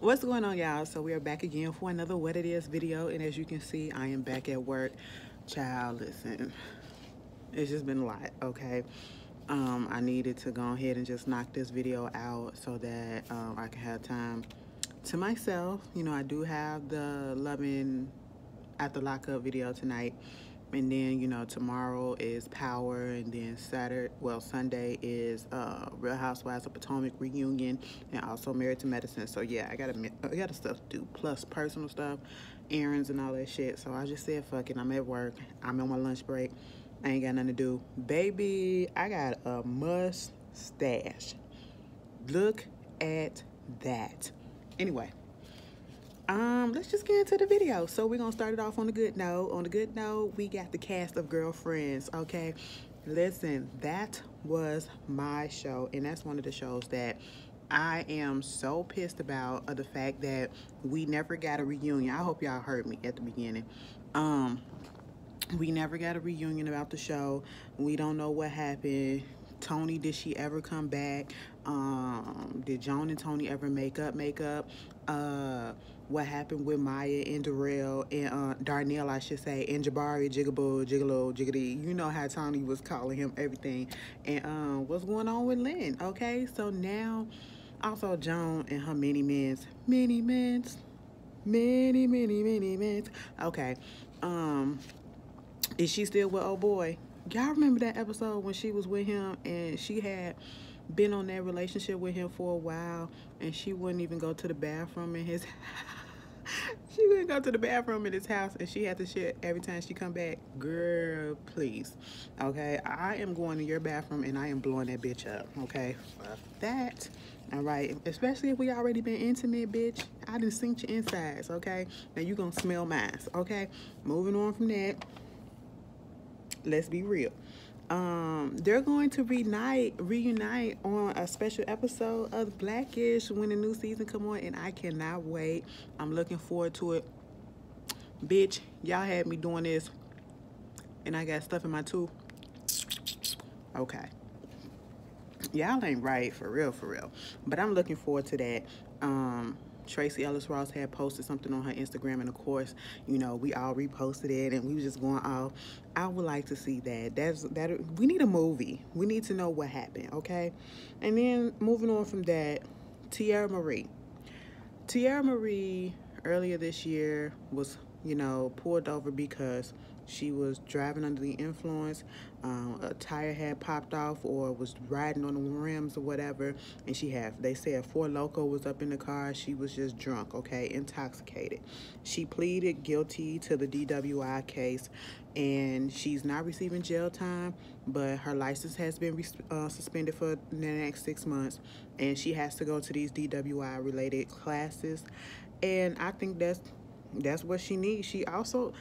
What's going on, y'all? So we are back again for another What It Is video, and as you can see, I am back at work. Child, listen, it's just been a lot, okay? I needed to go ahead and just knock this video out so that I can have time to myself. You know, I do have the loving at the lockup video tonight, and then tomorrow is Power, and then Sunday is Real Housewives of Potomac reunion, and also Married to Medicine. So yeah, I got stuff to do, plus personal stuff, errands and all that shit. So I just said fuck it. I'm at work, I'm on my lunch break, I ain't got nothing to do. Baby, I got a mustache. Look at that. Anyway, let's just get into the video. So we're gonna start it off on a good note. On a good note, we got the cast of Girlfriends, okay? Listen, that was my show, and that's one of the shows that I am so pissed about, the fact that we never got a reunion. I hope y'all heard me at the beginning. We never got a reunion about the show. We don't know what happened. Tony, did she ever come back? Did Joan and Tony ever make up? What happened with Maya and Darrell and Darnell, I should say, and Jabari, Jigaboo, Gigolo, Jiggity. You know how Tony was calling him everything. And what's going on with Lynn? Okay, so now also Joan and her many mans. Okay. Is she still with old boy? Y'all remember that episode when she was with him and she had been on that relationship with him for a while, and she wouldn't even go to the bathroom in his she wouldn't go to the bathroom in his house, and she had to shit every time she come back. Girl, please. Okay, I am going to your bathroom and I am blowing that bitch up. Okay, fuck that. All right, especially if we already been intimate, bitch. I done synced your insides. Okay, now you gonna smell mine. Okay, moving on from that. Let's be real. They're going to reunite on a special episode of Blackish when the new season come on, and I cannot wait. I'm looking forward to it. Bitch, y'all had me doing this, and I got stuff in my tooth. Okay. Y'all ain't right, for real. But I'm looking forward to that. Tracy Ellis Ross had posted something on her Instagram, and of course, we all reposted it, and we was just going off. I would like to see that. We need a movie. We need to know what happened, okay? And then moving on from that, Teairra Marie. Teairra Marie earlier this year was, pulled over because she was driving under the influence. A tire had popped off or was riding on the rims or whatever, and they said Four Loko was up in the car. She was just drunk, okay, intoxicated. She pleaded guilty to the DWI case, and she's not receiving jail time, but her license has been suspended for the next 6 months, and she has to go to these DWI related classes, and I think that's what she needs. She also,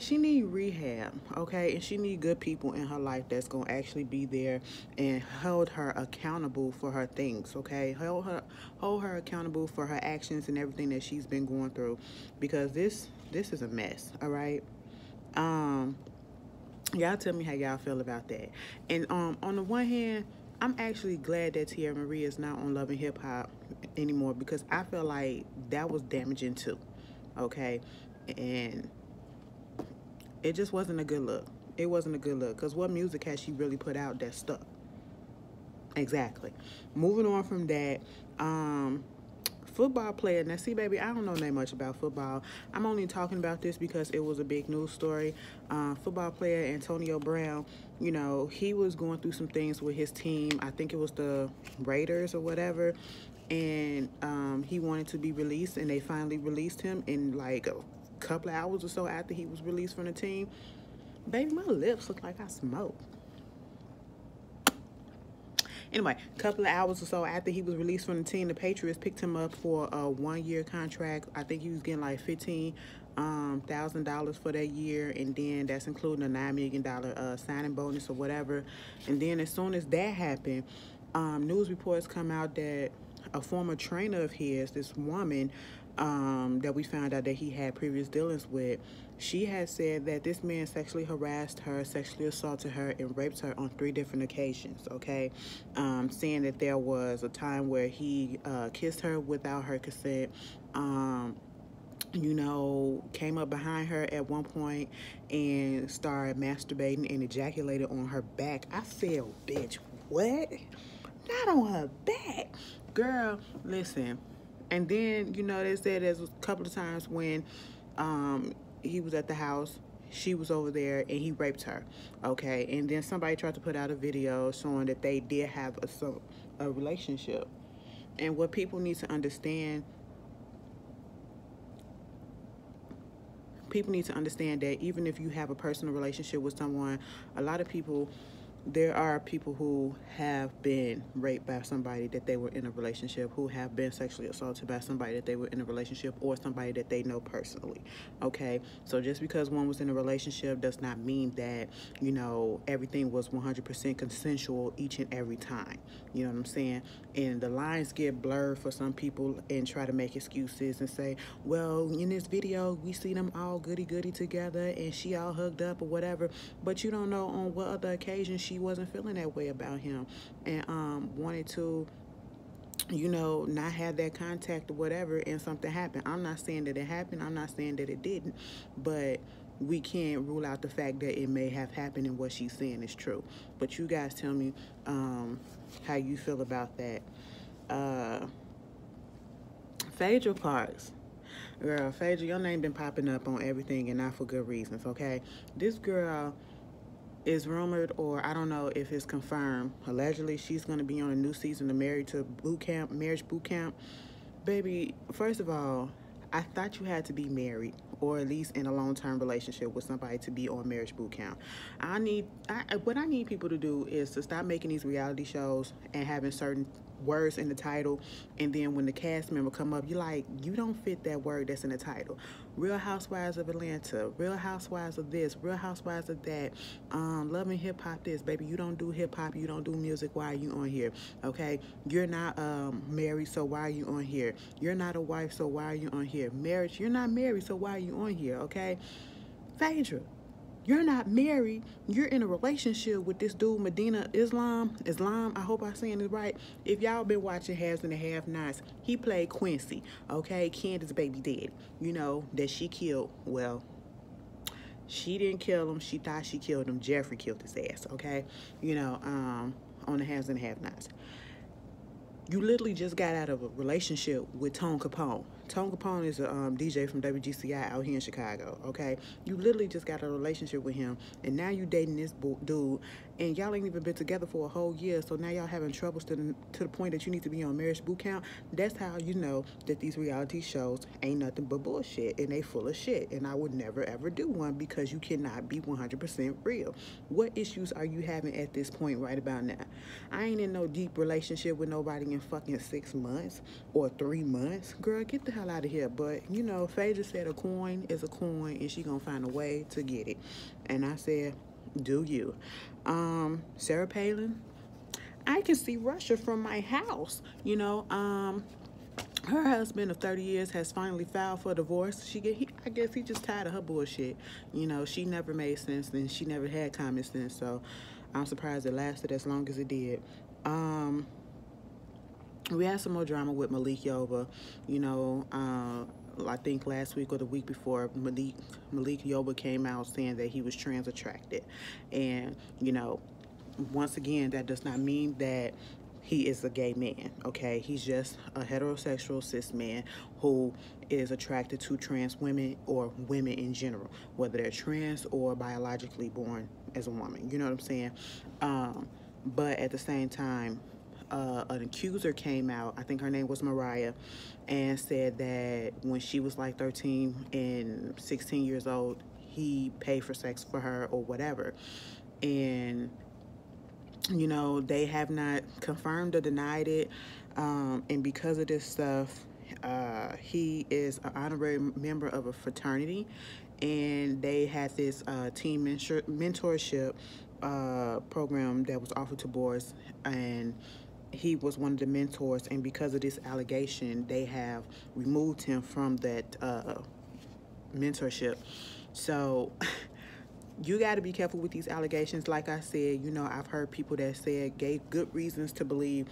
she need rehab, okay? And she need good people in her life that's going to actually be there and hold her accountable for her things, okay? Hold her accountable for her actions and everything that she's been going through, because this is a mess, all right? Y'all tell me how y'all feel about that. And on the one hand, I'm actually glad that Teairra Marie is not on Love and Hip Hop anymore, because I feel like that was damaging too, okay? And it just wasn't a good look. It wasn't a good look, because what music has she really put out that stuck? Exactly. Moving on from that, football player. Now, see, baby, I don't know that much about football. I'm only talking about this because it was a big news story. Football player Antonio Brown, he was going through some things with his team. I think it was the Raiders or whatever. And he wanted to be released, and they finally released him in like a couple of hours or so after he was released from the team. Baby, my lips look like I smoked. Anyway, a couple of hours or so after he was released from the team, the Patriots picked him up for a 1-year contract. I think he was getting like $15,000 for that year, and then that's including a $9 million signing bonus or whatever. And then as soon as that happened, news reports come out that a former trainer of his, this woman, that we found out that he had previous dealings with, she had said that this man sexually harassed her, sexually assaulted her, and raped her on 3 different occasions, okay? Saying that there was a time where he kissed her without her consent, came up behind her at one point and started masturbating and ejaculated on her back. I said, bitch, what? Not on her back. Girl, listen. And then, they said there's a couple of times when he was at the house, she was over there, and he raped her, okay? And then somebody tried to put out a video showing that they did have a relationship. And what people need to understand, that even if you have a personal relationship with someone, there are people who have been raped by somebody that they were in a relationship, who have been sexually assaulted by somebody that they were in a relationship, or somebody that they know personally, okay? So just because one was in a relationship does not mean that, everything was 100% consensual each and every time. You know what I'm saying? And the lines get blurred for some people and try to make excuses and say, well, in this video, we see them all goody-goody together and she all hugged up or whatever, but you don't know on what other occasion she wasn't feeling that way about him and wanted to not have that contact or whatever, and something happened. I'm not saying that it happened, I'm not saying that it didn't, but we can't rule out the fact that it may have happened and what she's saying is true. But you guys tell me how you feel about that. Phaedra Parks. Girl, Phaedra, your name been popping up on everything and not for good reasons, okay? This girl is rumored, or I don't know if it's confirmed, allegedly she's going to be on a new season of Marriage Boot Camp. Baby, first of all, I thought you had to be married, or at least in a long-term relationship with somebody to be on Marriage Boot Camp. What I need people to do is to stop making these reality shows and having certain words in the title, and then when the cast member come up, you're like, you don't fit that word that's in the title. Real Housewives of Atlanta, Real Housewives of this, Real Housewives of that, Love and Hip Hop this. Baby, you don't do hip hop, you don't do music, why are you on here? Okay, you're not married, so why are you on here? You're not a wife, so why are you on here? Marriage, you're not married, so why are you on here? Okay, Phaedra, you're not married. You're in a relationship with this dude, Medina Islam. I hope I'm saying it right. If y'all been watching Haves and the Have-Nots, he played Quincy, okay? Candace's baby daddy, that she killed. Well, she didn't kill him. She thought she killed him. Jeffrey killed his ass, okay? On the Haves and the Have-Nots. You literally just got out of a relationship with Tone Capone. Tone Capone is a DJ from WGCI out here in Chicago, okay? You literally just got a relationship with him, and now you dating this dude, and y'all ain't even been together for a whole year, so now y'all having troubles to the point that you need to be on Marriage Boot Camp. That's how you know that these reality shows ain't nothing but bullshit, and they full of shit, and I would never, ever do one because you cannot be 100% real. What issues are you having at this point right about now? I ain't in no deep relationship with nobody in fucking 6 months or 3 months. Girl, get the hell out of here. But, Phaedra said a coin is a coin, and she gonna find a way to get it. And I said, do you. Sarah Palin, I can see Russia from my house. Her husband of 30 years has finally filed for divorce. I guess he just tired of her bullshit. She never made sense, and she never had common sense, so I'm surprised it lasted as long as it did. We had some more drama with Malik Yoba. I think last week or the week before, Malik Yoba came out saying that he was trans attracted. And, once again, that does not mean that he is a gay man, okay? He's just a heterosexual cis man who is attracted to trans women or women in general, whether they're trans or biologically born as a woman. You know what I'm saying? But at the same time, an accuser came out, I think her name was Mariah, and said that when she was like 13 and 16 years old, he paid for sex for her or whatever. And, they have not confirmed or denied it. And because of this stuff, he is an honorary member of a fraternity, and they had this team mentorship program that was offered to boys, and he was one of the mentors, and because of this allegation, they have removed him from that mentorship. So you got to be careful with these allegations. Like I said, you know, I've heard people that said gave good reasons to believe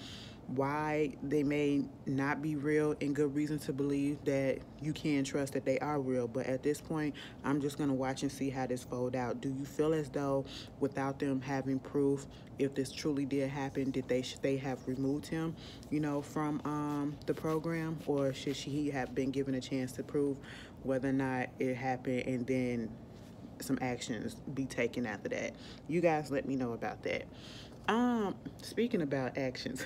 why they may not be real, and good reason to believe that you can trust that they are real. But at this point, I'm just going to watch and see how this fold out. Do you feel as though without them having proof, if this truly did happen, did they have removed him, you know, from the program, or should he have been given a chance to prove whether or not it happened, and then some actions be taken after that? You guys let me know about that. Speaking about actions,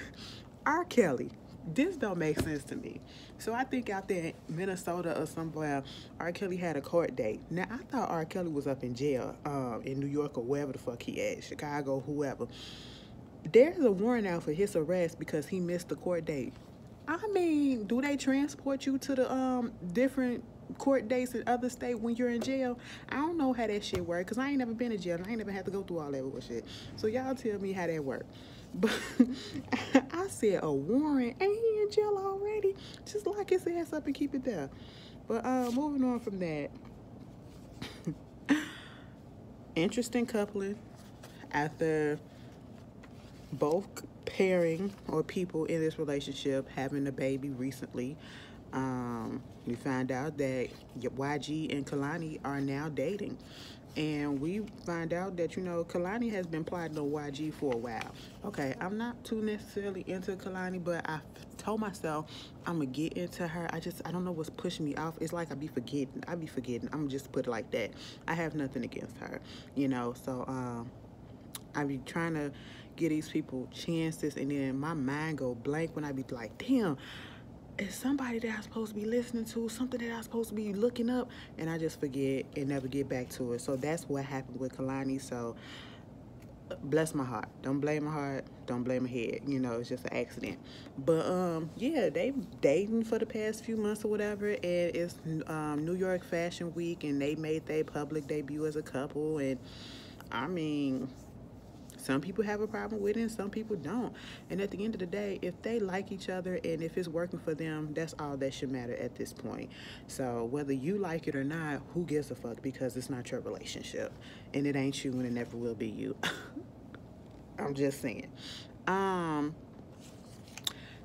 R. Kelly, this don't make sense to me. So I think out there in Minnesota or somewhere, R. Kelly had a court date. Now, I thought R. Kelly was up in jail, in New York or wherever the fuck he at, Chicago, whoever. There's a warrant out for his arrest because he missed the court date. I mean, do they transport you to the different court dates in other states when you're in jail? I don't know how that shit work, because I ain't never been in jail and I ain't never had to go through all that bullshit. So y'all tell me how that work. But I said a warrant. Ain't he in jail already? Just lock his ass up and keep it there. But moving on from that. Interesting coupling after both pairing or people in this relationship having a baby recently. We found out that YG and Kalani are now dating. And we find out that, you know, Kalani has been plotting on YG for a while. Okay, I'm not too necessarily into Kalani, but I told myself I'm going to get into her. I don't know what's pushing me off. It's like I be forgetting. I'm going to just put it like that. I have nothing against her, you know. So, I be trying to give these people chances, and then my mind go blank when I be like, damn, it's somebody that I'm supposed to be listening to, something that I'm supposed to be looking up, and I just forget and never get back to it. So that's what happened with Kalani. So bless my heart. Don't blame my heart. Don't blame my head. You know, it's just an accident. But yeah, they dating for the past few months or whatever, and it's New York Fashion Week, and they made their public debut as a couple. And I mean, some people have a problem with it and some people don't. And at the end of the day, if they like each other and if it's working for them, that's all that should matter at this point. So whether you like it or not, who gives a fuck? Because it's not your relationship. And it ain't you and it never will be you. I'm just saying.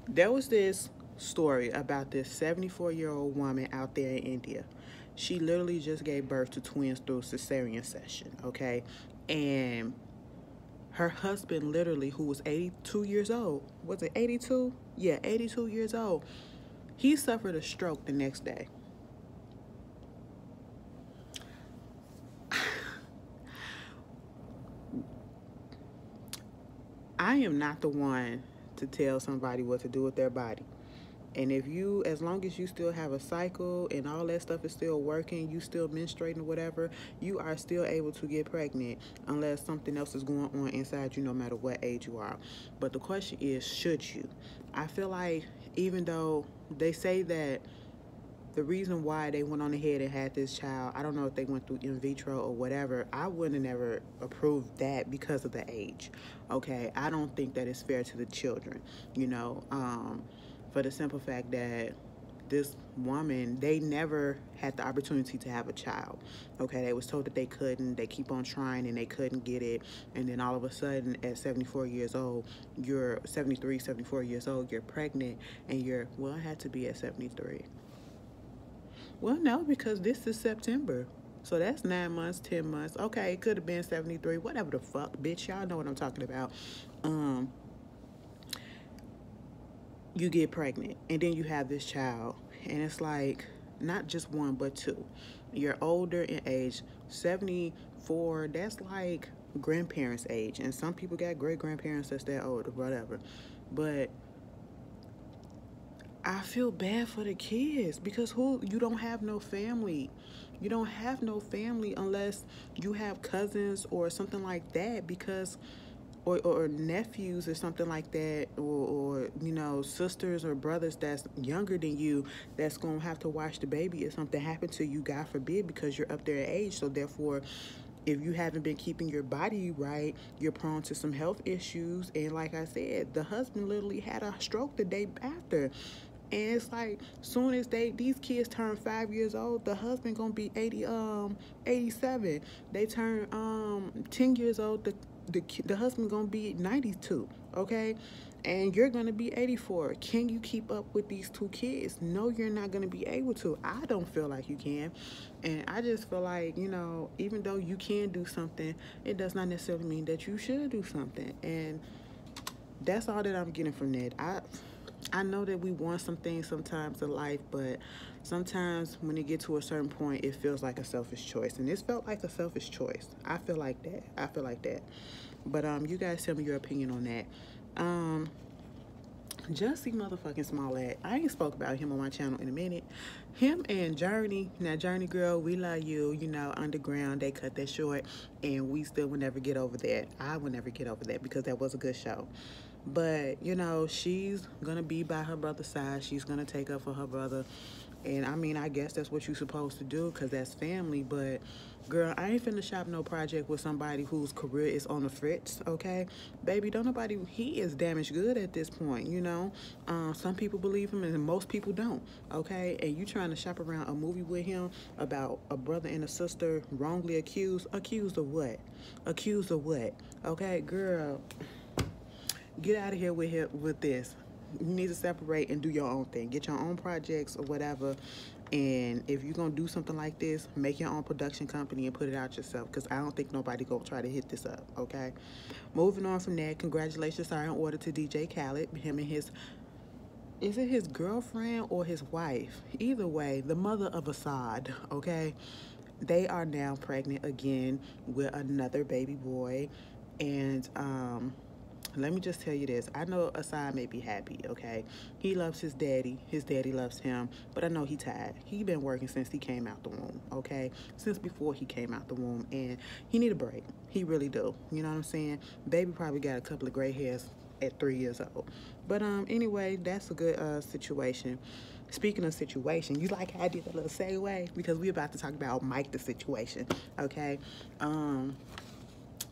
There was this story about this 74-year-old woman out there in India. She literally just gave birth to twins through cesarean section, okay? And her husband, literally, who was 82 years old, was it 82? Yeah, 82 years old. He suffered a stroke the next day. I am not the one to tell somebody what to do with their body. And if you, as long as you still have a cycle and all that stuff is still working, you still menstruating or whatever, you are still able to get pregnant unless something else is going on inside you, no matter what age you are. But the question is, should you? I feel like even though they say that the reason why they went on ahead and had this child, I don't know if they went through in vitro or whatever, I wouldn't have never approved that because of the age, okay? I don't think that it's fair to the children, you know, for the simple fact that this woman, they never had the opportunity to have a child, okay? They was told that they couldn't. They keep on trying and they couldn't get it. And then all of a sudden at 74 years old, you're 73, 74 years old, you're pregnant, and you're, well, it had to be at 73. Well, no, because this is September. So that's 9 months, 10 months. Okay, it could have been 73, whatever the fuck, bitch. Y'all know what I'm talking about. You get pregnant, and then you have this child, and it's like not just one but two. You're older in age. 74, that's like grandparents' age, and some people got great grandparents that's that older, whatever. But I feel bad for the kids, because you don't have no family. You don't have no family unless you have cousins or something like that, because or nephews or something like that, or you know, sisters or brothers that's younger than you that's gonna have to watch the baby if something happened to you, God forbid, because you're up there in age. So therefore, if you haven't been keeping your body right, you're prone to some health issues. And like I said, the husband literally had a stroke the day after. And it's like, soon as these kids turn 5 years old, the husband gonna be 87. They turn 10 years old, the husband gonna be 92. Okay, and you're gonna be 84. Can you keep up with these two kids? No, you're not gonna be able to. I don't feel like you can. And I just feel like, even though you can do something, it does not necessarily mean that you should do something. And that's all that I'm getting from that. I know that we want some things sometimes in life, but sometimes when it gets to a certain point, it feels like a selfish choice. And this felt like a selfish choice. I feel like that. But you guys tell me your opinion on that. Jussie motherfucking Smollett. I ain't spoke about him on my channel in a minute. Him and Journey. Now, Journey girl, we love you. Underground, they cut that short, and we still will never get over that. I will never get over that because that was a good show. But, she's going to be by her brother's side. She's going to take up for her brother. And, I guess that's what you're supposed to do because that's family. But, girl, I ain't finna shop no project with somebody whose career is on the fritz, okay? Baby, he is damaged good at this point, Some people believe him and most people don't, okay? And you trying to shop around a movie with him about a brother and a sister wrongly accused? Accused of what? Accused of what? Okay, girl, get out of here with this. You need to separate and do your own thing. Get your own projects or whatever. And if you're going to do something like this, make your own production company and put it out yourself. Because I don't think nobody going to try to hit this up, okay? Moving on from that, congratulations are in order to DJ Khaled. Him and is it his girlfriend or his wife? Either way, the mother of Assad, okay? They are now pregnant again with another baby boy. And, let me just tell you this. I know Assad may be happy, okay? He loves his daddy. His daddy loves him. But I know he tired. He been working since he came out the womb, okay? Since before he came out the womb. And he need a break. He really do. You know what I'm saying? Baby probably got a couple of gray hairs at 3 years old. But anyway, that's a good situation. Speaking of situation, you like how I did a little segue? Because we about to talk about Mike the Situation, okay?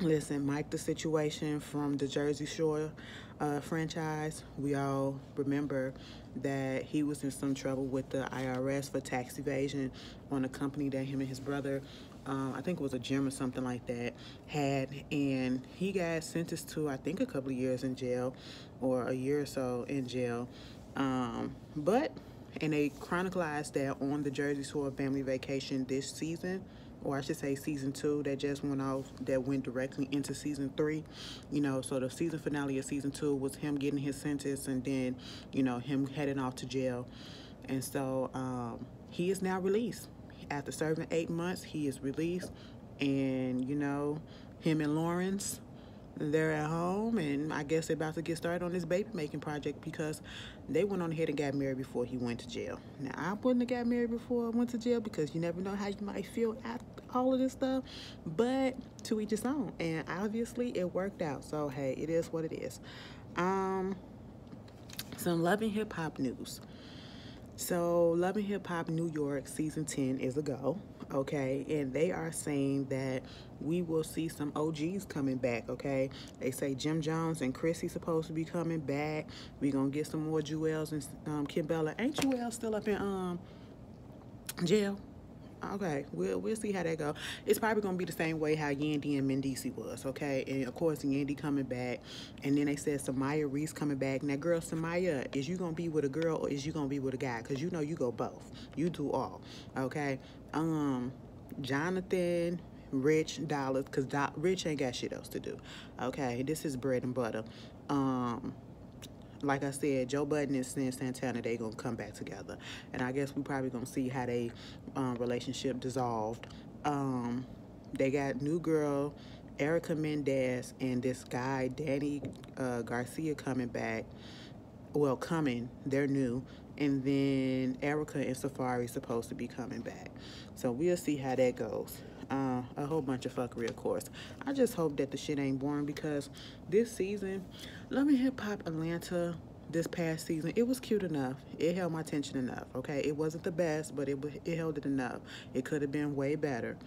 Listen, Mike the Situation from the Jersey Shore franchise. We all remember that he was in some trouble with the IRS for tax evasion on a company that him and his brother, I think it was a gym or something like that, had. And he got sentenced to, I think, a couple of years in jail or a year or so in jail. And they chronicalized that on the Jersey Shore Family Vacation this season, or I should say season 2 that just went off, that went directly into season 3. So the season finale of season 2 was him getting his sentence and then, him heading off to jail. And so he is now released. After serving 8 months, he is released. And, him and Lawrence, they're at home, and I guess they're about to get started on this baby making project because they went on ahead and got married before he went to jail. Now, I wouldn't have got married before I went to jail because you never know how you might feel after all of this stuff, but to each his own. And obviously, it worked out. So, hey, it is what it is. Some Love and Hip Hop news. So, Love and Hip Hop New York season 10 is a go, okay? And they are saying that we will see some OGs coming back, okay? They say Jim Jones and Chrissy supposed to be coming back. We're going to get some more Jewels and Kimbella. Ain't Jewel still up in jail? Okay, we'll see how that go. It's probably gonna be the same way how Yandy and Mendici was, okay? And of course, Yandy coming back, and then they said Samaya Reese coming back. Now, girl, Samaya, is you gonna be with a girl or is you gonna be with a guy? Cause you go both. You do all, okay? Jonathan, Rich, Dollars, cause Rich ain't got shit else to do, okay? This is bread and butter. Like I said, Joe Budden and Sin Santana, they gonna come back together. And I guess we probably gonna see how they relationship dissolved. They got new girl, Erica Mendez, and this guy, Danny Garcia, coming back. Well, they're new. And then Erica and Safari supposed to be coming back. So we'll see how that goes. A whole bunch of fuckery, of course. I just hope that the shit ain't boring because this season, Love and Hip Hop Atlanta, this past season, it was cute enough. It held my attention enough, okay? It wasn't the best, but it held it enough. It could have been way better.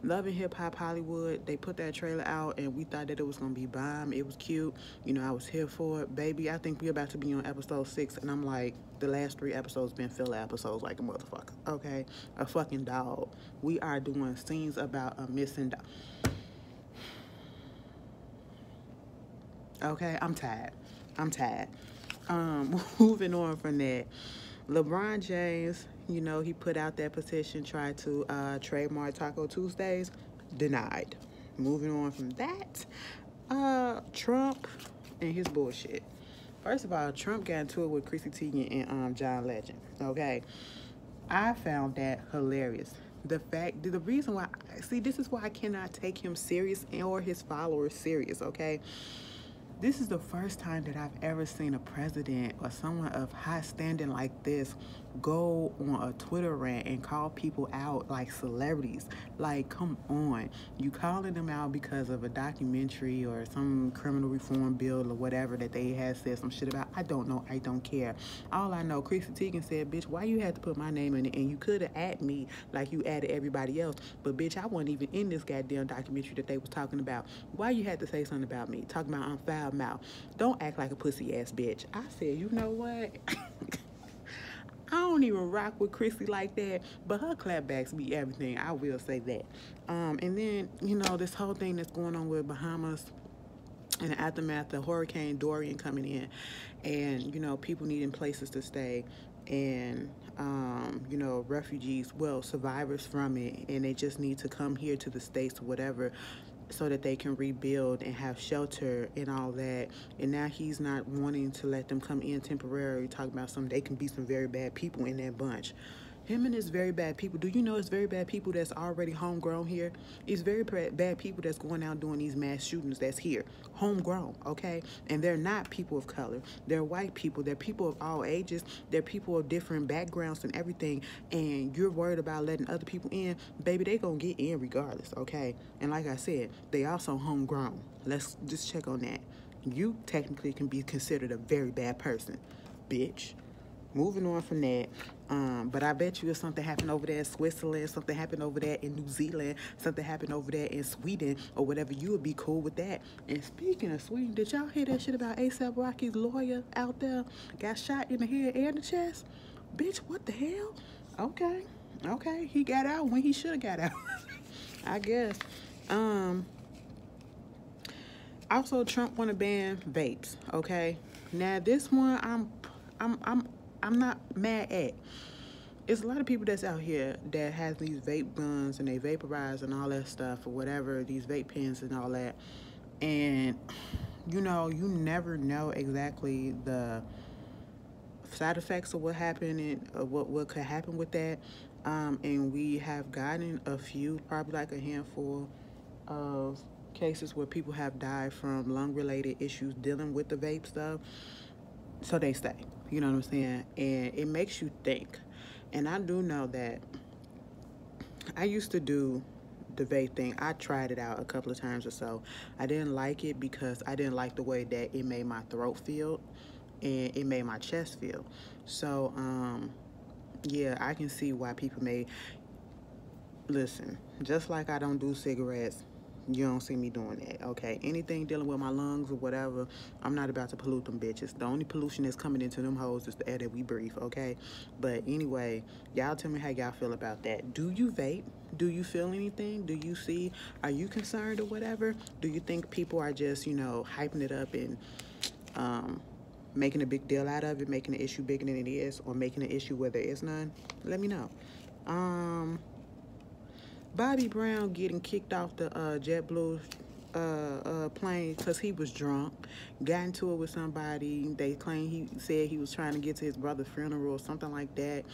Love and Hip Hop Hollywood, they put that trailer out and we thought that it was gonna be bomb. It was cute. You know, I was here for it. Baby, I think we're about to be on episode 6 and I'm like, the last 3 episodes been filler episodes like a motherfucker. Okay? A fucking dog. We are doing scenes about a missing dog. Okay, I'm tired. Moving on from that. LeBron James, you know, he put out that petition, tried to trademark Taco Tuesdays, denied. Moving on from that, Trump and his bullshit. First of all, Trump got into it with Chrissy Teigen and John Legend. Okay, I found that hilarious. The reason why, this is why I cannot take him serious or his followers serious. Okay. This is the first time that I've ever seen a president or someone of high standing like this go on a Twitter rant and call people out like celebrities. Like, come on. You calling them out because of a documentary or some criminal reform bill or whatever that they had said some shit about. I don't know. I don't care. All I know, Chrissy Teigen said, bitch, why you had to put my name in it? And you could have added me like you added everybody else. But, bitch, I wasn't even in this goddamn documentary that they was talking about. Why you had to say something about me? Talking about I'm foul mouth. Don't act like a pussy ass bitch. I said, you know what? I don't even rock with Chrissy like that, but her clapbacks be everything. I will say that. And then, you know, this whole thing that's going on with Bahamas in the aftermath of Hurricane Dorian coming in, and, you know, people needing places to stay, and, you know, refugees, well, survivors from it, and they just need to come here to the States or whatever, so that they can rebuild and have shelter and all that. And now he's not wanting to let them come in temporarily, talking about they can be some very bad people in that bunch. Him and his very bad people. Do you know it's very bad people that's already homegrown here? It's very bad people that's going out doing these mass shootings that's here. Homegrown, okay? And they're not people of color. They're white people. They're people of all ages. They're people of different backgrounds and everything. And you're worried about letting other people in. Baby, they gonna get in regardless, okay? And like I said, they also homegrown. Let's just check on that. You technically can be considered a very bad person, bitch. Moving on from that, but I bet you if something happened over there in Switzerland, something happened over there in New Zealand, something happened over there in Sweden or whatever, you would be cool with that. And speaking of Sweden, did y'all hear that shit about A$AP Rocky's lawyer out there got shot in the head and the chest? Bitch, what the hell? Okay, he got out when he should have got out. I guess. Also, Trump want to ban vapes. Okay, now this one I'm not mad at. It's a lot of people that's out here that has these vape guns and they vaporize and all that stuff or whatever, these vape pens and all that. And, you know, you never know exactly the side effects of what happened and what could happen with that. And we have gotten a few, probably like a handful of cases where people have died from lung-related issues dealing with the vape stuff. So they stay. You know what I'm saying? And it makes you think. And I do know that I used to do the vape thing. I tried it out a couple of times or so. I didn't like it because I didn't like the way that it made my throat feel and it made my chest feel. So, yeah, I can see why people may... Listen, just like I don't do cigarettes, you don't see me doing that, okay? Anything dealing with my lungs or whatever, I'm not about to pollute them bitches. The only pollution that's coming into them hoes is the air that we breathe, okay? But anyway, y'all tell me how y'all feel about that. Do you vape? Do you feel anything? Do you see? Are you concerned or whatever? Do you think people are just, you know, hyping it up and making a big deal out of it, making the issue bigger than it is, or making an issue where there is none? Let me know. Bobby Brown getting kicked off the JetBlue plane because he was drunk, got into it with somebody. They claim he said he was trying to get to his brother's funeral or something like that,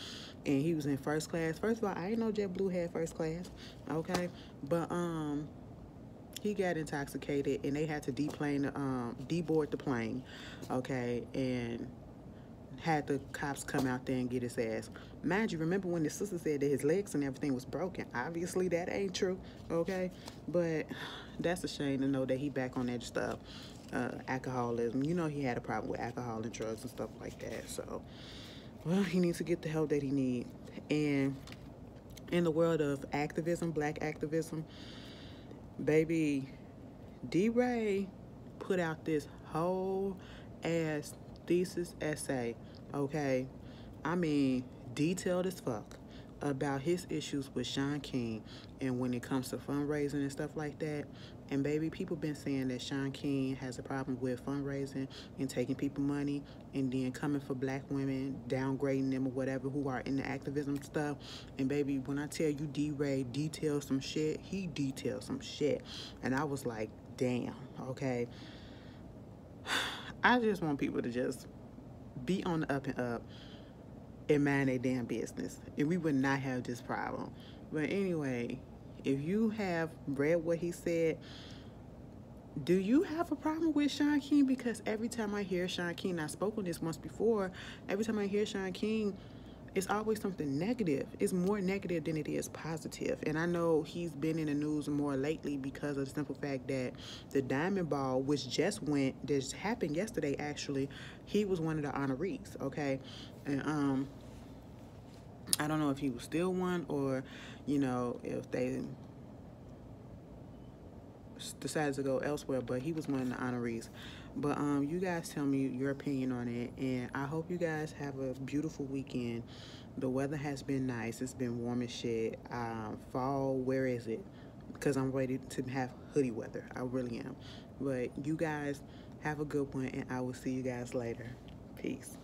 and he was in first class. First of all, I didn't know JetBlue had first class, okay? But he got intoxicated and they had to deboard the plane, okay, and had the cops come out there and get his ass. Mind you, remember when the sister said that his legs and everything was broken? Obviously, that ain't true, okay? But that's a shame to know that he back on that stuff. Alcoholism. You know he had a problem with alcohol and drugs and stuff like that. So, well, he needs to get the help that he needs. And in the world of activism, black activism, baby, D-Ray put out this whole ass thesis essay, okay? I mean, detailed as fuck about his issues with Sean King and when it comes to fundraising and stuff like that. And baby, people been saying that Sean King has a problem with fundraising and taking people money and then coming for black women, downgrading them or whatever who are in the activism stuff. And baby, when I tell you D-Ray detailed some shit, he detailed some shit. And I was like, damn, okay. I just want people to just be on the up and up and mind their damn business, and we would not have this problem. But anyway, if you have read what he said, do you have a problem with Sean King? Because every time I hear Sean King, I've spoken this once before, every time I hear Sean King, it's always something negative. It's more negative than it is positive. And I know he's been in the news more lately because of the simple fact that the Diamond Ball, which just happened yesterday actually, he was one of the honorees, okay? And I don't know if he was still one or, you know, if they decided to go elsewhere, but he was one of the honorees. But you guys tell me your opinion on it, and I hope you guys have a beautiful weekend. The weather has been nice. It's been warm as shit. Fall, where is it? Because I'm ready to have hoodie weather. I really am. But you guys have a good one, and I will see you guys later. Peace.